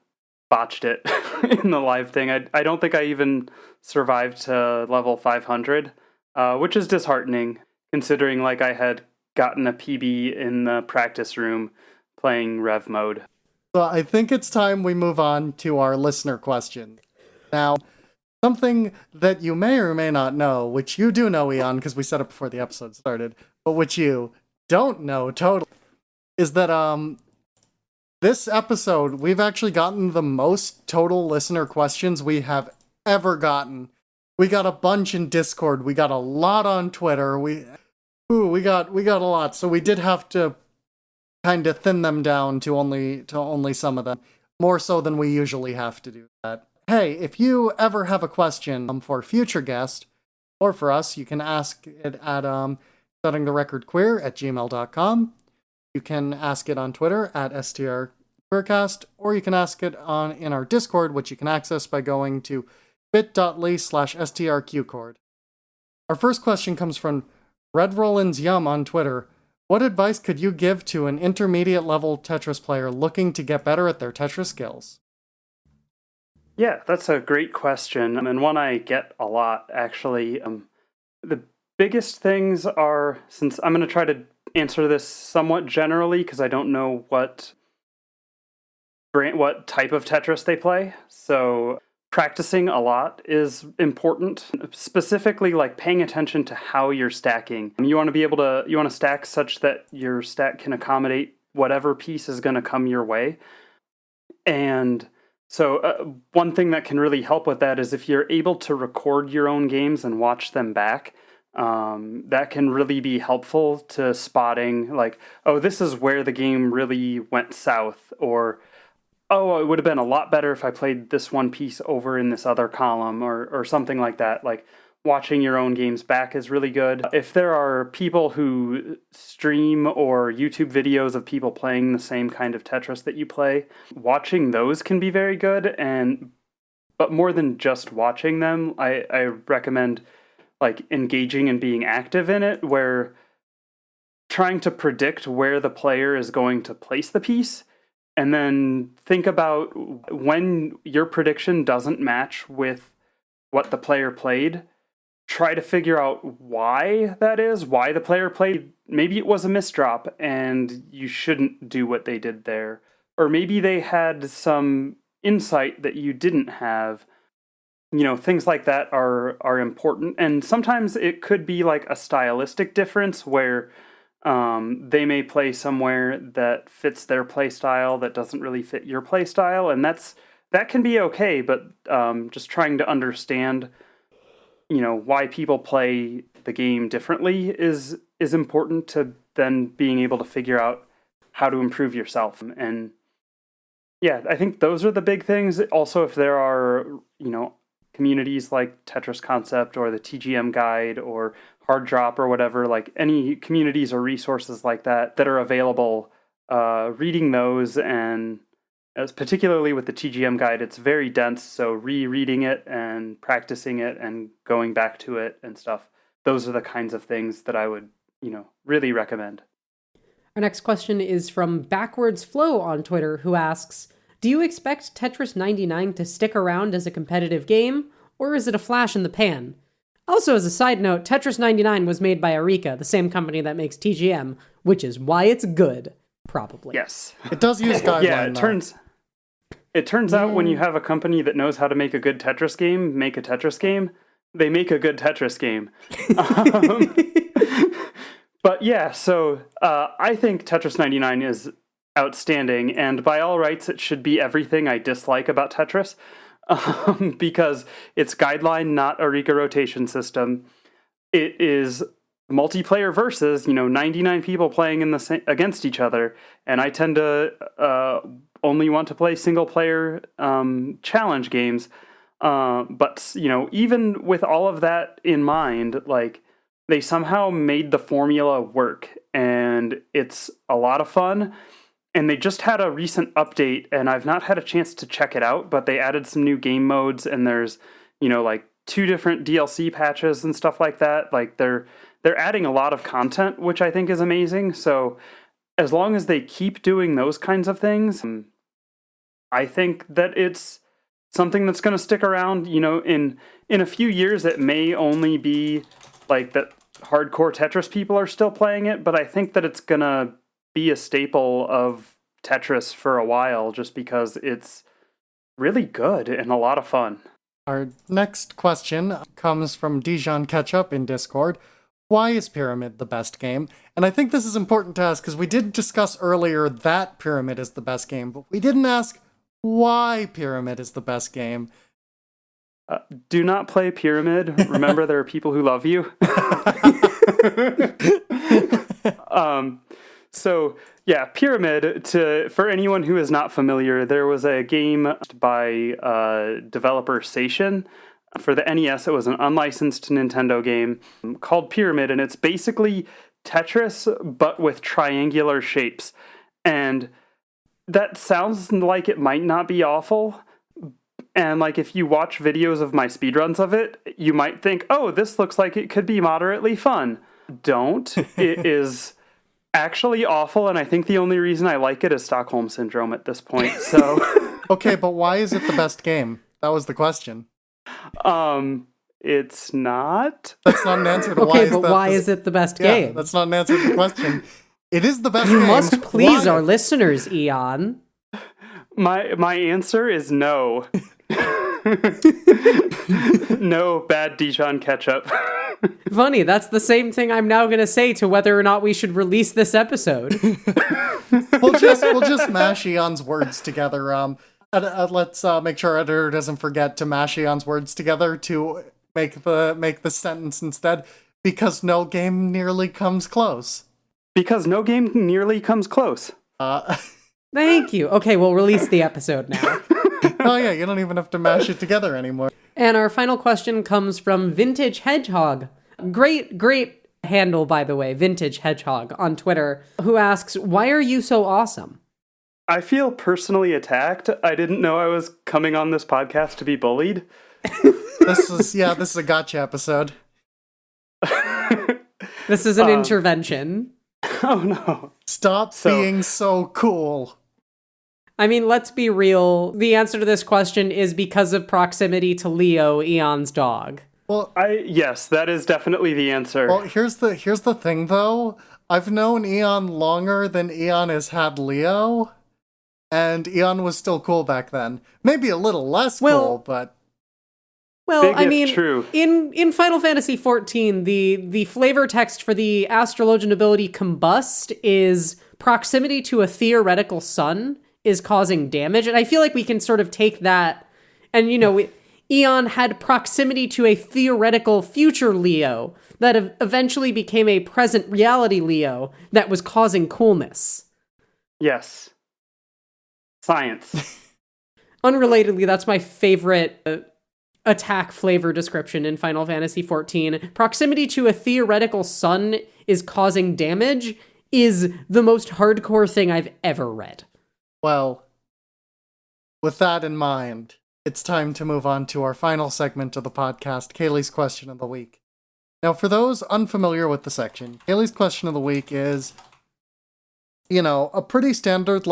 botched it in the live thing. I don't think I even survived to level 500, which is disheartening considering I had gotten a PB in the practice room playing Rev Mode. So I think it's time we move on to our listener question. Now, something that you may or may not know, which you do know, Eon, because we said it before the episode started, but which you don't know totally, is that this episode, we've actually gotten the most total listener questions we have ever gotten. We got a bunch in Discord. We got a lot on Twitter. We got a lot. So we did have to kind of thin them down to only some of them. More so than we usually have to do that. Hey, if you ever have a question for a future guest, or for us, you can ask it at settingtherecordqueer@gmail.com. You can ask it on Twitter at STRQueercast, or you can ask it in our Discord, which you can access by going to bit.ly/STRQcord. Our first question comes from Red Rollins Yum on Twitter. What advice could you give to an intermediate level Tetris player looking to get better at their Tetris skills? Yeah, that's a great question, and one I get a lot, actually. The biggest things are, since I'm going to try to answer this somewhat generally, because I don't know what type of Tetris they play, so practicing a lot is important, specifically paying attention to how you're stacking. You want to stack such that your stack can accommodate whatever piece is going to come your way. And so one thing that can really help with that is if you're able to record your own games and watch them back, that can really be helpful to spotting this is where the game really went south, or it would have been a lot better if I played this one piece over in this other column, or something like that. Watching your own games back is really good. If there are people who stream or YouTube videos of people playing the same kind of Tetris that you play, watching those can be very good. But more than just watching them, I recommend engaging and being active in it, where trying to predict where the player is going to place the piece. And then think about when your prediction doesn't match with what the player played, try to figure out why that is, why the player played. Maybe it was a misdrop and you shouldn't do what they did there. Or maybe they had some insight that you didn't have. Things like that are important. And sometimes it could be like a stylistic difference where they may play somewhere that fits their play style that doesn't really fit your play style. And that can be okay, but just trying to understand why people play the game differently is important to then being able to figure out how to improve yourself. And yeah, I think those are the big things. Also, if there are, communities like Tetris Concept or the TGM Guide or Hard Drop or whatever, like any communities or resources like that are available, reading those, and as particularly with the TGM Guide, it's very dense, so rereading it and practicing it and going back to it and stuff, those are the kinds of things that I would, really recommend. Our next question is from Backwards Flow on Twitter, who asks, do you expect Tetris 99 to stick around as a competitive game, or is it a flash in the pan? Also, as a side note, Tetris 99 was made by Arika, the same company that makes TGM, which is why it's good, probably. Yes. It does use guideline. It turns out when you have a company that knows how to make a good Tetris game, make a Tetris game, they make a good Tetris game. But yeah, so I think Tetris 99 is outstanding, and by all rights, it should be everything I dislike about Tetris, because it's guideline, not Arika rotation system. It is multiplayer versus, 99 people playing against each other, and I tend to only want to play single player challenge games. But even with all of that in mind, like, they somehow made the formula work, and it's a lot of fun. And they just had a recent update, and I've not had a chance to check it out, but they added some new game modes, and there's, like 2 different DLC patches and stuff like that. Like, they're adding a lot of content, which I think is amazing. So as long as they keep doing those kinds of things, I think that it's something that's going to stick around. In a few years, it may only be like that hardcore Tetris people are still playing it, but I think that it's going to be a staple of Tetris for a while, just because it's really good and a lot of fun. Our next question comes from Dijon Ketchup in Discord. Why is Pyramid the best game? And I think this is important to ask, because we did discuss earlier that Pyramid is the best game, but we didn't ask why Pyramid is the best game. Do not play Pyramid. Remember, there are people who love you. So yeah, Pyramid, for anyone who is not familiar, there was a game by developer Seishin. For the NES, it was an unlicensed Nintendo game called Pyramid, and it's basically Tetris, but with triangular shapes. And that sounds like it might not be awful. And like, if you watch videos of my speedruns of it, you might think, oh, this looks like it could be moderately fun. Don't. It is actually awful, and I think the only reason I like it is Stockholm Syndrome at this point. So Okay, but why is it the best game? That was the question. It's not. That's not an answer to why is it the best game? That's not an answer to the question. It is the best game. You must please our listeners, Eon. My answer is no. No bad Dijon ketchup. Funny, that's the same thing I'm now going to say to whether or not we should release this episode. We'll just mash Eon's words together. Let's make sure our editor doesn't forget to mash Eon's words together to make the sentence instead. Because no game nearly comes close. Because no game nearly comes close. Thank you. Okay, we'll release the episode now. Oh yeah, you don't even have to mash it together anymore. And our final question comes from Vintage Hedgehog. Great handle, by the way, Vintage Hedgehog on Twitter, who asks, why are you so awesome? I feel personally attacked. I didn't know I was coming on this podcast to be bullied. This is a gotcha episode. This is an intervention. Oh no. Stop being so cool. I mean, let's be real. The answer to this question is because of proximity to Leo, Eon's dog. Well, Yes, that is definitely the answer. well, here's the thing though. I've known Eon longer than Eon has had Leo, and Eon was still cool back then. Maybe a little less cool, but Well, Big I if mean, true. in Final Fantasy XIV, the flavor text for the Astrologian ability Combust is proximity to a theoretical sun is causing damage, and I feel like we can sort of take that, and Eon had proximity to a theoretical future Leo that eventually became a present reality Leo that was causing coolness. Yes. Science. Unrelatedly, that's my favorite attack flavor description in Final Fantasy XIV. Proximity to a theoretical sun is causing damage is the most hardcore thing I've ever read. well, with that in mind, it's time to move on to our final segment of the podcast, Kaylee's Question of the Week. Now, for those unfamiliar with the section, Kaylee's Question of the Week is, a pretty standard,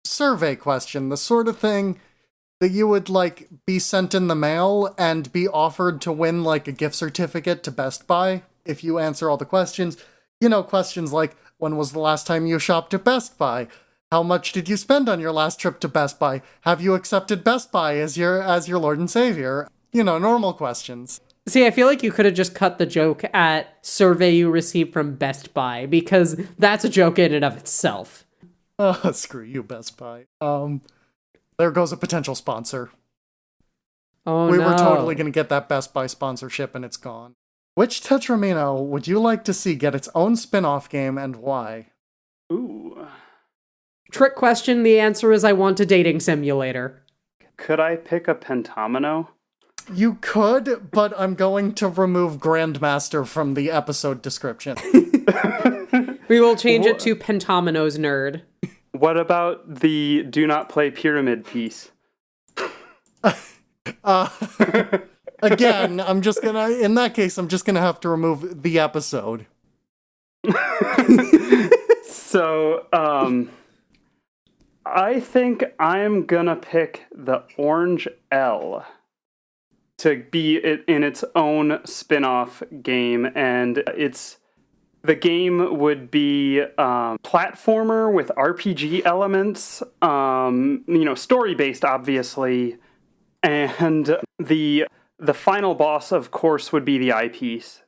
survey question, the sort of thing that you would, be sent in the mail and be offered to win, a gift certificate to Best Buy if you answer all the questions. Questions like, when was the last time you shopped at Best Buy? How much did you spend on your last trip to Best Buy? Have you accepted Best Buy as your Lord and Savior? Normal questions. See, I feel like you could have just cut the joke at survey you received from Best Buy, because that's a joke in and of itself. Screw you, Best Buy. There goes a potential sponsor. Oh, We no. were totally going to get that Best Buy sponsorship and it's gone. Which Tetramino would you like to see get its own spin-off game and why? Ooh. Trick question, the answer is I want a dating simulator. Could I pick a pentomino? You could, but I'm going to remove Grandmaster from the episode description. We will change it to Pentomino's Nerd. What about the do not play pyramid piece? Again, in that case, I'm just gonna have to remove the episode. So, I think I'm gonna pick the Orange L to be in its own spin-off game, and the game would be platformer with RPG elements, story-based, obviously, and the final boss, of course, would be the eyepiece,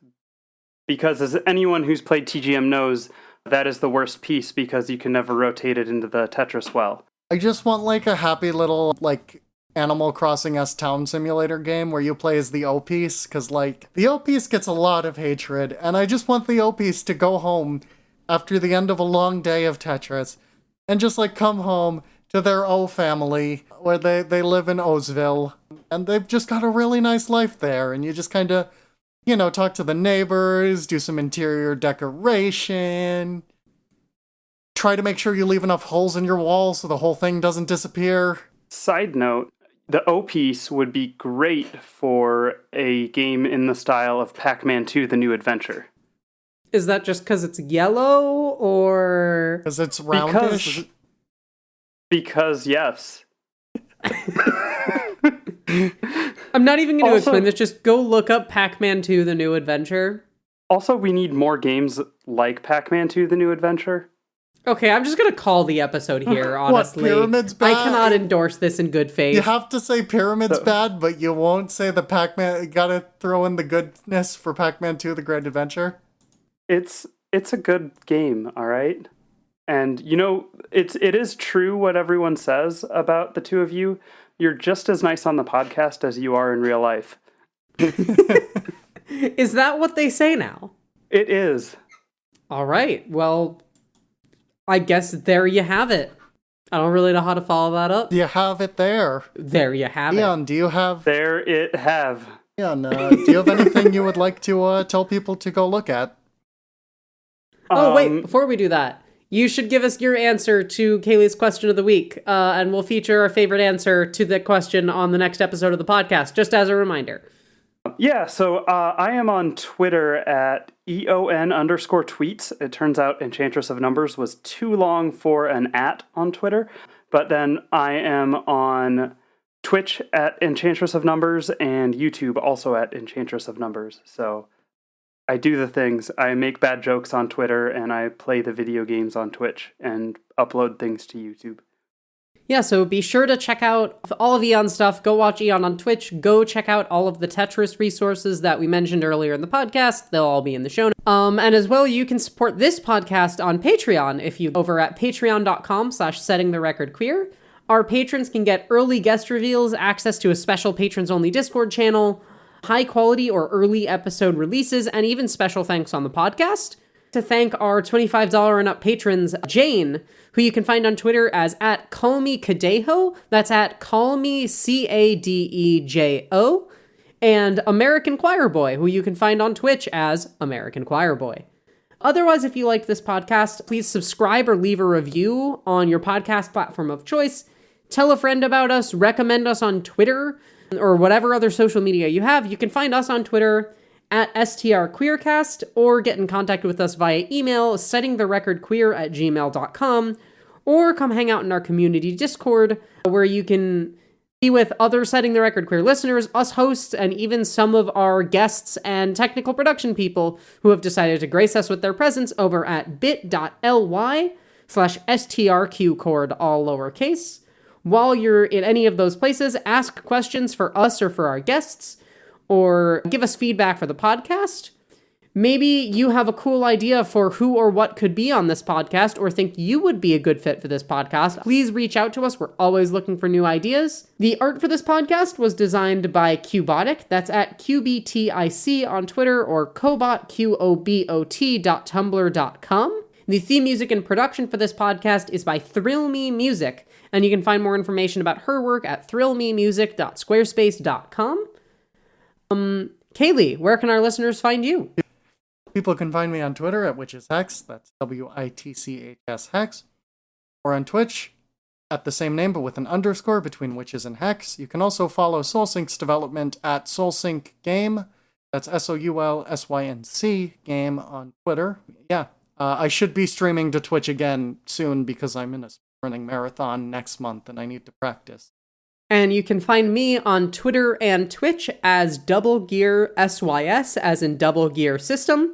because as anyone who's played TGM knows, that is the worst piece because you can never rotate it into the Tetris well. I just want a happy little Animal Crossing-esque town simulator game where you play as the O-Piece, because, the O-Piece gets a lot of hatred, and I just want the O-Piece to go home after the end of a long day of Tetris, and just, come home to their O family, where they live in Owsville, and they've just got a really nice life there, and you just kind of, talk to the neighbors, do some interior decoration, try to make sure you leave enough holes in your wall so the whole thing doesn't disappear. Side note, the O-Piece would be great for a game in the style of Pac-Man 2: The New Adventure. Is that just because it's yellow, or... Because it's roundish? Because yes. I'm not even going to Also- explain this, just go look up Pac-Man 2: The New Adventure. Also, we need more games like Pac-Man 2: The New Adventure. Okay, I'm just going to call the episode here, honestly. Pyramids I bad? cannot endorse this in good faith. You have to say Pyramid's bad, but you won't say the Pac-Man... You gotta throw in the goodness for Pac-Man 2: The Great Adventure. It's a good game, all right? And, it is true what everyone says about the two of you. You're just as nice on the podcast as you are in real life. Is that what they say now? It is. All right, well, I guess there you have it. I don't really know how to follow that up. You have it there. There you have it. Leon, do you have... There it have. Leon, do you have anything you would like to tell people to go look at? Oh, wait, before we do that, you should give us your answer to Kaylee's question of the week, and we'll feature our favorite answer to the question on the next episode of the podcast, just as a reminder. Yeah, so I am on Twitter at EON_tweets. It turns out EnchantressOfNumbers was too long for an @ on Twitter. But then I am on Twitch at EnchantressOfNumbers and YouTube also at EnchantressOfNumbers. So I do the things. I make bad jokes on Twitter and I play the video games on Twitch and upload things to YouTube. Yeah, so be sure to check out all of Eon's stuff. Go watch Eon on Twitch. Go check out all of the Tetris resources that we mentioned earlier in the podcast. They'll all be in the show notes. And as well, you can support this podcast on Patreon if you over at patreon.com/settingtherecordqueer. Our patrons can get early guest reveals, access to a special patrons-only Discord channel, high quality or early episode releases, and even special thanks on the podcast. To thank our $25 and up patrons, Jane, who you can find on Twitter as at callmecadejo, that's at callmecadejo, and American Choir Boy, who you can find on Twitch as American Choir Boy. Otherwise, if you liked this podcast, please subscribe or leave a review on your podcast platform of choice. Tell a friend about us, recommend us on Twitter, or whatever other social media you have. You can find us on Twitter at strqueercast, or get in contact with us via email, settingtherecordqueer@gmail.com, or come hang out in our community Discord, where you can be with other Setting the Record Queer listeners, us hosts, and even some of our guests and technical production people who have decided to grace us with their presence over at bit.ly/strqcord, all lowercase. While you're in any of those places, ask questions for us or for our guests, or give us feedback for the podcast. Maybe you have a cool idea for who or what could be on this podcast, or think you would be a good fit for this podcast. Please reach out to us. We're always looking for new ideas. The art for this podcast was designed by Cubotic. That's at QBTIC on Twitter, or Cobot, QOBOT.tumblr.com. The theme music and production for this podcast is by Thrill Me Music, and you can find more information about her work at thrillmemusic.squarespace.com. Kaylee, where can our listeners find you? People can find me on Twitter at witcheshex, that's WITCHS Hex, or on Twitch at the same name but with an underscore between witches and hex. You can also follow SoulSync's development at SoulSync Game, that's SOULSYNC Game on Twitter. Yeah, I should be streaming to Twitch again soon because I'm in a running marathon next month and I need to practice. And you can find me on Twitter and Twitch as Double Gear SYS, as in Double Gear System.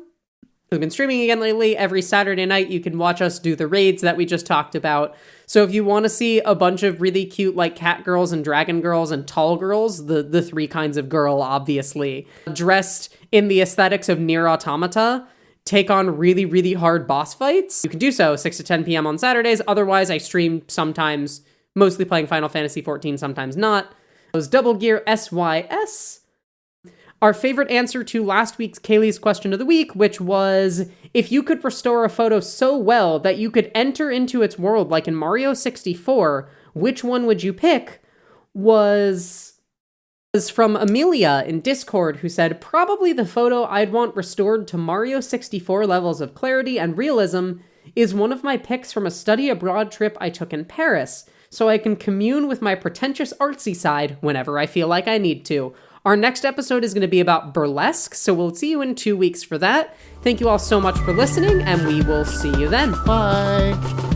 We've been streaming again lately. Every Saturday night, you can watch us do the raids that we just talked about. So if you want to see a bunch of really cute, like, cat girls and dragon girls and tall girls, the three kinds of girl, obviously, dressed in the aesthetics of Nier Automata, take on really, really hard boss fights, you can do so 6 to 10 p.m. on Saturdays. Otherwise, I stream sometimes, mostly playing Final Fantasy XIV, sometimes not. It was Double Gear SYS. Our favorite answer to last week's Kaylee's question of the week, which was, if you could restore a photo so well that you could enter into its world like in Mario 64, which one would you pick? Was from Amelia in Discord, who said, probably the photo I'd want restored to Mario 64 levels of clarity and realism is one of my pics from a study abroad trip I took in Paris, so I can commune with my pretentious artsy side whenever I feel like I need to. Our next episode is going to be about burlesque, so we'll see you in 2 weeks for that. Thank you all so much for listening, and we will see you then. Bye!